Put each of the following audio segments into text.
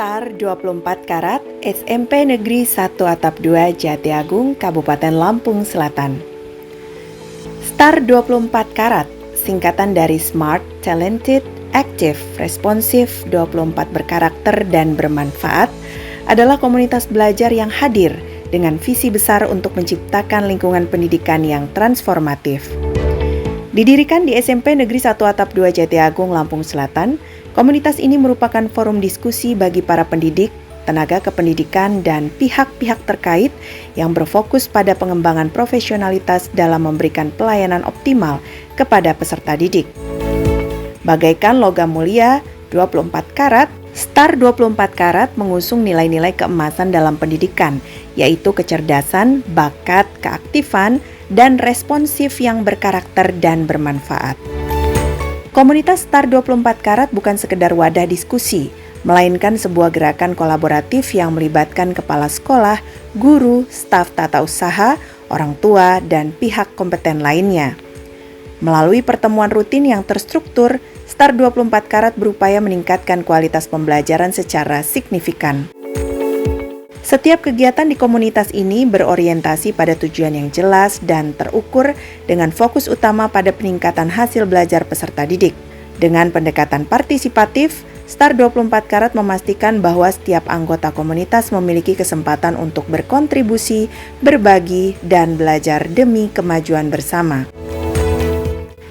Star 24 Karat SMP Negeri 1 Atap 2 Jatiagung, Kabupaten Lampung Selatan. Star 24 Karat, singkatan dari Smart, Talented, Active, Responsif, 24 berkarakter dan bermanfaat, adalah komunitas belajar yang hadir dengan visi besar untuk menciptakan lingkungan pendidikan yang transformatif. Didirikan di SMP Negeri 1 Atap 2 Jatiagung, Lampung Selatan, komunitas ini merupakan forum diskusi bagi para pendidik, tenaga kependidikan, dan pihak-pihak terkait yang berfokus pada pengembangan profesionalitas dalam memberikan pelayanan optimal kepada peserta didik. Bagaikan logam mulia 24 karat, Star 24 karat mengusung nilai-nilai keemasan dalam pendidikan, yaitu kecerdasan, bakat, keaktifan, dan responsif yang berkarakter dan bermanfaat. Komunitas Star 24 Karat bukan sekedar wadah diskusi, melainkan sebuah gerakan kolaboratif yang melibatkan kepala sekolah, guru, staf tata usaha, orang tua, dan pihak kompeten lainnya. Melalui pertemuan rutin yang terstruktur, Star 24 Karat berupaya meningkatkan kualitas pembelajaran secara signifikan. Setiap kegiatan di komunitas ini berorientasi pada tujuan yang jelas dan terukur dengan fokus utama pada peningkatan hasil belajar peserta didik. Dengan pendekatan partisipatif, Star 24 Karat memastikan bahwa setiap anggota komunitas memiliki kesempatan untuk berkontribusi, berbagi, dan belajar demi kemajuan bersama.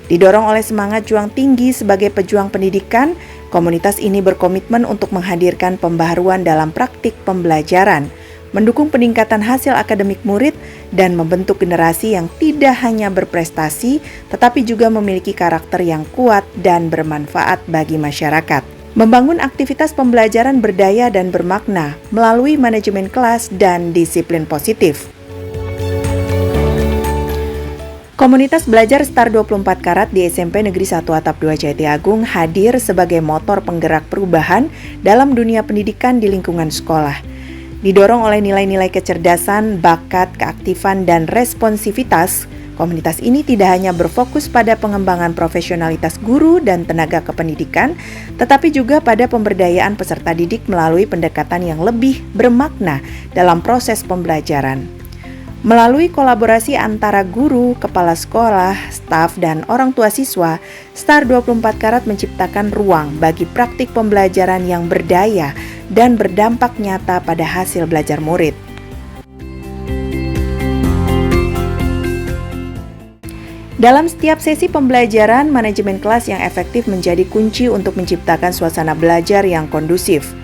Didorong oleh semangat juang tinggi sebagai pejuang pendidikan, komunitas ini berkomitmen untuk menghadirkan pembaharuan dalam praktik pembelajaran, mendukung peningkatan hasil akademik murid, dan membentuk generasi yang tidak hanya berprestasi, tetapi juga memiliki karakter yang kuat dan bermanfaat bagi masyarakat. Membangun aktivitas pembelajaran berdaya dan bermakna melalui manajemen kelas dan disiplin positif. Komunitas belajar Star 24 Karat di SMP Negeri 1 Atap 2 Jatiagung hadir sebagai motor penggerak perubahan dalam dunia pendidikan di lingkungan sekolah. Didorong oleh nilai-nilai kecerdasan, bakat, keaktifan, dan responsivitas, komunitas ini tidak hanya berfokus pada pengembangan profesionalitas guru dan tenaga kependidikan, tetapi juga pada pemberdayaan peserta didik melalui pendekatan yang lebih bermakna dalam proses pembelajaran. Melalui kolaborasi antara guru, kepala sekolah, staf, dan orang tua siswa, Star 24 Karat menciptakan ruang bagi praktik pembelajaran yang berdaya dan berdampak nyata pada hasil belajar murid. Dalam setiap sesi pembelajaran, manajemen kelas yang efektif menjadi kunci untuk menciptakan suasana belajar yang kondusif.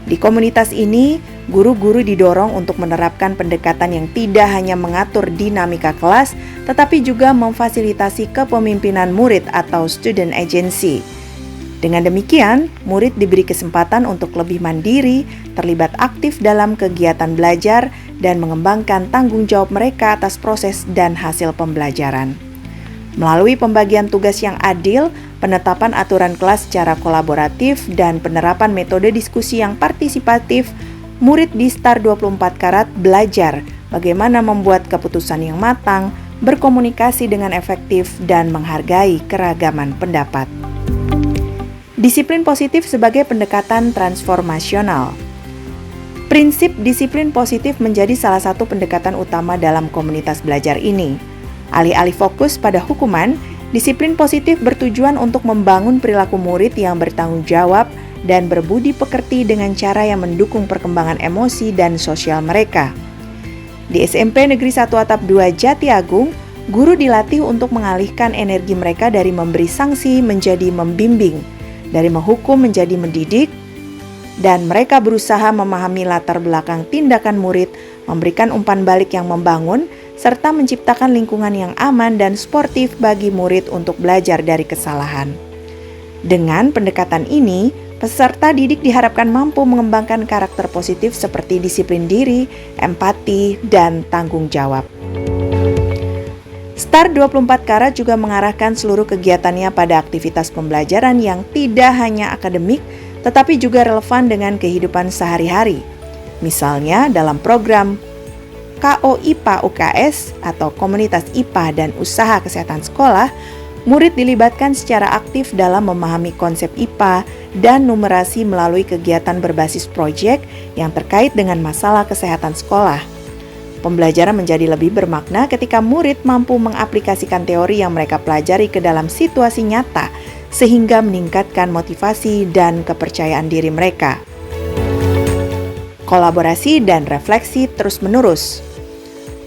Di komunitas ini, guru-guru didorong untuk menerapkan pendekatan yang tidak hanya mengatur dinamika kelas, tetapi juga memfasilitasi kepemimpinan murid atau student agency. Dengan demikian, murid diberi kesempatan untuk lebih mandiri, terlibat aktif dalam kegiatan belajar, dan mengembangkan tanggung jawab mereka atas proses dan hasil pembelajaran. Melalui pembagian tugas yang adil, penetapan aturan kelas secara kolaboratif, dan penerapan metode diskusi yang partisipatif, murid di Star 24 Karat belajar bagaimana membuat keputusan yang matang, berkomunikasi dengan efektif, dan menghargai keragaman pendapat. Disiplin positif sebagai pendekatan transformasional. Prinsip disiplin positif menjadi salah satu pendekatan utama dalam komunitas belajar ini. Alih-alih fokus pada hukuman, disiplin positif bertujuan untuk membangun perilaku murid yang bertanggung jawab dan berbudi pekerti dengan cara yang mendukung perkembangan emosi dan sosial mereka. Di SMP Negeri 1 Atap 2 Jatiagung, guru dilatih untuk mengalihkan energi mereka dari memberi sanksi menjadi membimbing, dari menghukum menjadi mendidik, dan mereka berusaha memahami latar belakang tindakan murid, memberikan umpan balik yang membangun, serta menciptakan lingkungan yang aman dan sportif bagi murid untuk belajar dari kesalahan. Dengan pendekatan ini, peserta didik diharapkan mampu mengembangkan karakter positif seperti disiplin diri, empati, dan tanggung jawab. Star 24 Karat juga mengarahkan seluruh kegiatannya pada aktivitas pembelajaran yang tidak hanya akademik, tetapi juga relevan dengan kehidupan sehari-hari. Misalnya dalam program KO IPA UKS atau Komunitas IPA dan Usaha Kesehatan Sekolah, Murid dilibatkan secara aktif dalam memahami konsep IPA dan numerasi melalui kegiatan berbasis proyek yang terkait dengan masalah kesehatan sekolah. Pembelajaran menjadi lebih bermakna ketika murid mampu mengaplikasikan teori yang mereka pelajari ke dalam situasi nyata, sehingga meningkatkan motivasi dan kepercayaan diri mereka. Kolaborasi dan refleksi terus-menerus.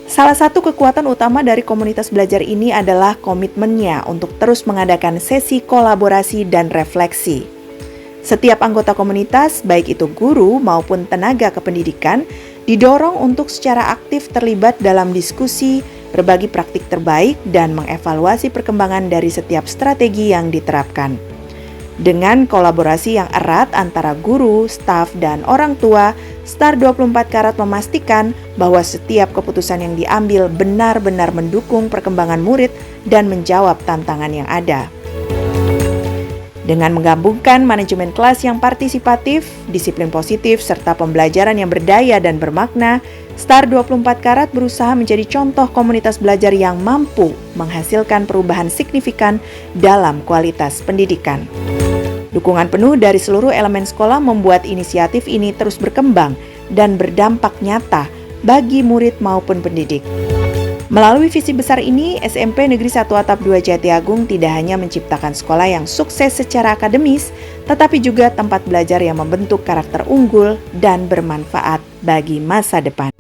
Salah satu kekuatan utama dari komunitas belajar ini adalah komitmennya untuk terus mengadakan sesi kolaborasi dan refleksi. Setiap anggota komunitas, baik itu guru maupun tenaga kependidikan, didorong untuk secara aktif terlibat dalam diskusi, berbagi praktik terbaik, dan mengevaluasi perkembangan dari setiap strategi yang diterapkan. Dengan kolaborasi yang erat antara guru, staf, dan orang tua, STAR 24 Karat memastikan bahwa setiap keputusan yang diambil benar-benar mendukung perkembangan murid dan menjawab tantangan yang ada. Dengan menggabungkan manajemen kelas yang partisipatif, disiplin positif, serta pembelajaran yang berdaya dan bermakna, STAR 24 Karat berusaha menjadi contoh komunitas belajar yang mampu menghasilkan perubahan signifikan dalam kualitas pendidikan. Dukungan penuh dari seluruh elemen sekolah membuat inisiatif ini terus berkembang dan berdampak nyata bagi murid maupun pendidik. Melalui visi besar ini, SMP Negeri 1 Atap 2 Jatiagung tidak hanya menciptakan sekolah yang sukses secara akademis, tetapi juga tempat belajar yang membentuk karakter unggul dan bermanfaat bagi masa depan.